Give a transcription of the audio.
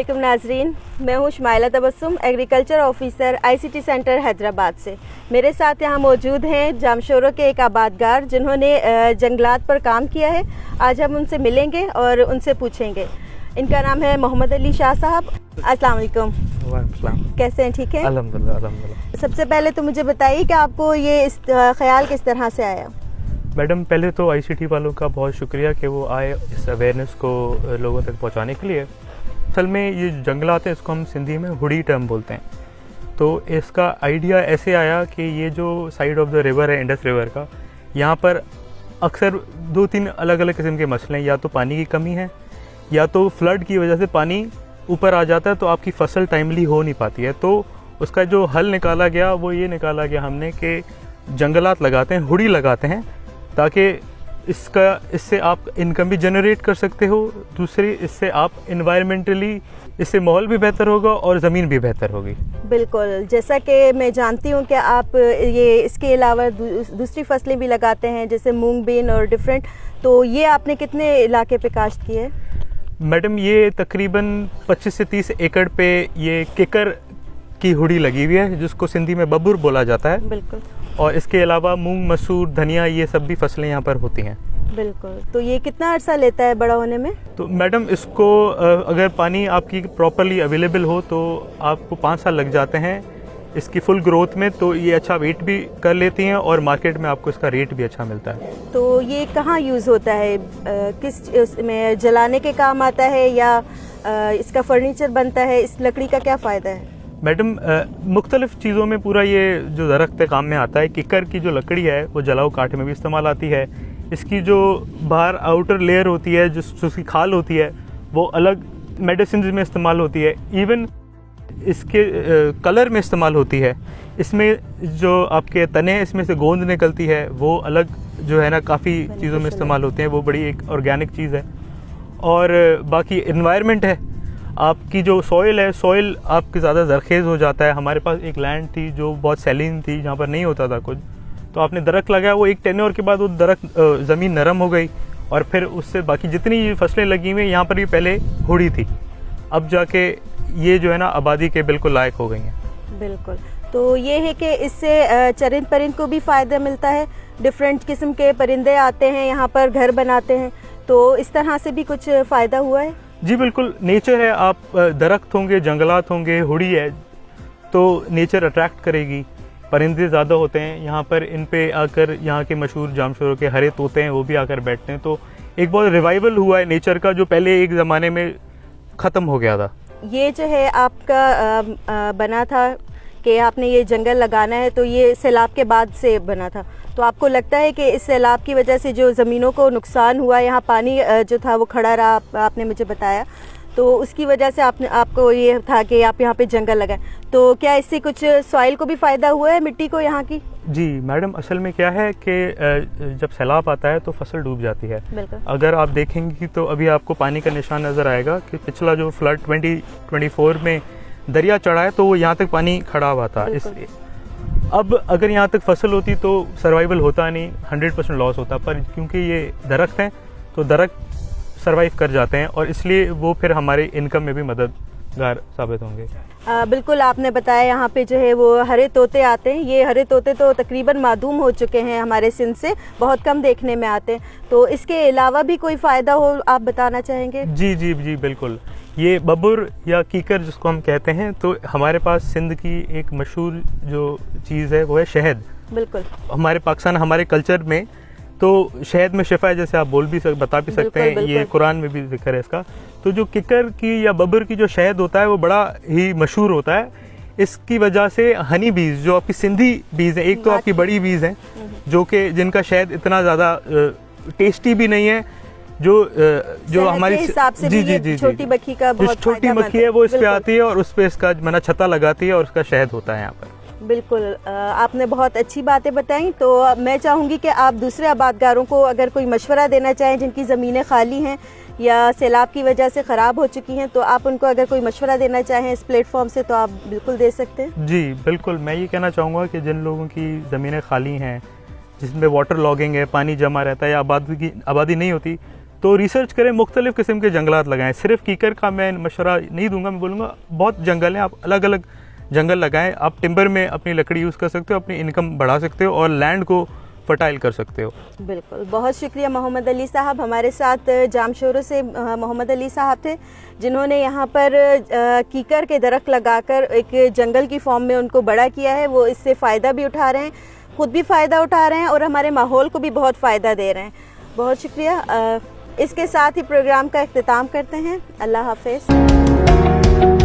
वालेकुम नाजरीन, मैं हूँ Shumaila Tabassum, agriculture officer ICT centre Hyderabad से। मेरे साथ यहाँ मौजूद हैं जामशोरों के एक आबादगार जिन्होंने जंगलात पर काम किया है। आज हम उनसे मिलेंगे और उनसे पूछेंगे। इनका नाम है मोहम्मद अली शाह साहब। अस्सलाम वालेकुम। वालेकुम। कैसे हैं? ठीक है, अल्हम्दुलिल्लाह अल्हम्दुलिल्लाह। सबसे पहले तो मुझे बताइए कि आपको ये इस ख्याल किस तरह से आया? मैडम, पहले तो ICT वालों का बहुत शुक्रिया कि वो आए इस अवेयरनेस को लोगों तक पहुंचाने के लिए। असल में ये जंगलात हैं, इसको हम सिंधी में हुडी टर्म बोलते हैं। तो इसका आइडिया ऐसे आया कि ये जो साइड ऑफ द रिवर है, इंडस रिवर का, यहाँ पर अक्सर 2-3 अलग अलग किस्म के मसले हैं। या तो पानी की कमी है, या तो फ्लड की वजह से पानी ऊपर आ जाता है तो आपकी फसल टाइमली हो नहीं पाती है। तो उसका जो हल निकाला गया वो ये निकाला गया हमने कि जंगलात लगाते हैं, हुडी लगाते हैं, ताकि इससे आप इनकम भी जनरेट कर सकते हो। दूसरी, इससे आप इन्वायरमेंटली, इससे माहौल भी बेहतर होगा और ज़मीन भी बेहतर होगी। बिल्कुल, जैसा कि मैं जानती हूँ कि आप ये इसके अलावा दूसरी फसलें भी लगाते हैं जैसे मूंग, बीन और डिफरेंट। तो ये आपने कितने इलाके पे काश्त की है? मैडम, ये तकरीबन 25 से 30 एकड़ पे ये किकर की हुडी लगी हुई है, जिसको सिंधी में बबुर बोला जाता है। बिल्कुल। और इसके अलावा मूंग, मसूर, धनिया, ये सब भी फसलें यहाँ पर होती हैं। बिल्कुल। तो ये कितना अर्सा लेता है बड़ा होने में? तो मैडम, इसको अगर पानी आपकी प्रॉपरली अवेलेबल हो तो आपको 5 साल लग जाते हैं इसकी फुल ग्रोथ में। तो ये अच्छा वेट भी कर लेती हैं और मार्केट में आपको इसका रेट भी अच्छा मिलता है। तो ये कहाँ यूज़ होता है? किस में जलाने के काम आता है या इसका फर्नीचर बनता है? इस लकड़ी का क्या फ़ायदा है? मैडम, मुख्तलिफ चीज़ों में पूरा ये जो दरख्त काम में आता है। किकर की जो लकड़ी है वो जलाओ काट में भी इस्तेमाल आती है। इसकी जो बाहर आउटर लेयर होती है, जिसकी खाल होती है, वो अलग मेडिसिन में इस्तेमाल होती है। इवन इसके कलर में इस्तेमाल होती है। इसमें जो आपके तने हैं, इसमें से गोंद निकलती है, वो अलग जो है ना काफ़ी चीज़ों में इस्तेमाल होते हैं। वो बड़ी एक ऑर्गेनिक चीज़ है। और बाकी इन्वायरमेंट है, आपकी जो सॉइल है, सॉइल आपकी ज़्यादा जरखेज़ हो जाता है। हमारे पास एक लैंड थी जो बहुत सैलिन थी, जहाँ पर नहीं होता था कुछ, तो आपने दरख्त लगाया, वो एक टेन्योर के बाद वो दरख्त ज़मीन नरम हो गई और फिर उससे बाकी जितनी फसलें लगी हुई यहाँ पर भी पहले हुडी थी, अब जाके ये जो है ना आबादी के बिल्कुल लायक हो गई हैं। बिल्कुल। तो ये है कि इससे चरिंद परिंद को भी फ़ायदा मिलता है। डिफरेंट किस्म के परिंदे आते हैं यहाँ पर, घर बनाते हैं। तो इस तरह से भी कुछ फ़ायदा हुआ है? जी बिल्कुल, नेचर है। आप दरख्त होंगे, जंगलात होंगे, हुडी है, तो नेचर अट्रैक्ट करेगी। परिंदे ज़्यादा होते हैं यहाँ पर। इन पे आकर यहाँ के मशहूर जामशोरों के हरे तोते हैं, वो भी आकर बैठते हैं। तो एक बहुत रिवाइवल हुआ है नेचर का, जो पहले एक ज़माने में ख़त्म हो गया था। ये जो है आपका बना था कि आपने ये जंगल लगाना है, तो ये सैलाब के बाद से बना था। तो आपको लगता है कि इस सैलाब की वजह से जो ज़मीनों को नुकसान हुआ, यहाँ पानी जो था वो खड़ा रहा, आपने मुझे बताया, तो उसकी वजह से आपको ये था कि आप यहाँ पे जंगल लगाएं। तो क्या इससे कुछ सॉइल को भी फ़ायदा हुआ है, मिट्टी को यहाँ की? जी मैडम, असल में क्या है कि जब सैलाब आता है तो फसल डूब जाती है। बिल्कुल। अगर आप देखेंगे तो अभी आपको पानी का निशान नज़र आएगा कि पिछला जो फ्लड 2024 में दरिया चढ़ा है, तो वो यहाँ तक पानी खड़ा हुआ था। अब अगर यहाँ तक फसल होती तो सर्वाइवल होता नहीं, 100% लॉस होता। पर क्योंकि ये दरख्त हैं तो दरख्त सर्वाइव कर जाते हैं और इसलिए वो फिर हमारे इनकम में भी मददगार साबित होंगे। बिल्कुल, आपने बताया यहाँ पे जो है वो हरे तोते आते हैं। ये हरे तोते तो तकरीबन मादूम हो चुके हैं हमारे सिंध से, बहुत कम देखने में आते हैं। तो इसके अलावा भी कोई फ़ायदा हो आप बताना चाहेंगे? जी जी जी बिल्कुल। ये बबुर या कीकर जिसको हम कहते हैं, तो हमारे पास सिंध की एक मशहूर जो चीज़ है वो है शहद। बिल्कुल। हमारे पाकिस्तान, हमारे कल्चर में तो शहद में शिफा है, जैसे आप बता भी सकते हैं। ये कुरान में भी जिक्र है इसका। तो जो किकर की या बबर की जो शहद होता है वो बड़ा ही मशहूर होता है। इसकी वजह से हनी बीज, जो आपकी सिंधी बीज है, एक तो आपकी बड़ी बीज है जो कि जिनका शहद इतना ज़्यादा टेस्टी भी नहीं है, जो हमारी जी छोटी मक्खी का बहुत छोटी मक्खी है वो इस पे आती है और उस पे इसका मना छत्ता लगाती है और उसका शहद होता है यहाँ पर। बिल्कुल, आपने बहुत अच्छी बातें बताई। तो मैं चाहूँगी कि आप दूसरे आबादगारों को अगर कोई मशवरा देना चाहें जिनकी ज़मीनें खाली हैं या सैलाब की वजह से ख़राब हो चुकी हैं, तो आप उनको अगर कोई मशवरा देना चाहें इस प्लेटफॉर्म से तो आप बिल्कुल दे सकते हैं। जी बिल्कुल, मैं ये कहना चाहूँगा कि जिन लोगों की ज़मीनें खाली हैं, जिसमें वाटर लॉगिंग है, पानी जमा रहता है या आबादी नहीं होती, तो रिसर्च करें, मुख्तलिफ़ किस्म के जंगलात लगाएं। सिर्फ कीकर का मैं मशवरा नहीं दूंगा, मैं बोलूँगा बहुत जंगल हैं, आप अलग अलग जंगल लगाएं। आप टिम्बर में अपनी लकड़ी यूज़ कर सकते हो, अपनी इनकम बढ़ा सकते हो और लैंड को फर्टाइल कर सकते हो। बिल्कुल, बहुत शुक्रिया मोहम्मद अली साहब। हमारे साथ जामशोरों से मोहम्मद अली साहब थे, जिन्होंने यहाँ पर कीकर के दरख्त लगाकर एक जंगल की फॉर्म में उनको बड़ा किया है। वो इससे फ़ायदा भी उठा रहे हैं, ख़ुद भी फ़ायदा उठा रहे हैं और हमारे माहौल को भी बहुत फ़ायदा दे रहे हैं। बहुत शुक्रिया। इसके साथ ही प्रोग्राम का इख्तिताम करते हैं। अल्लाह हाफ़िज़।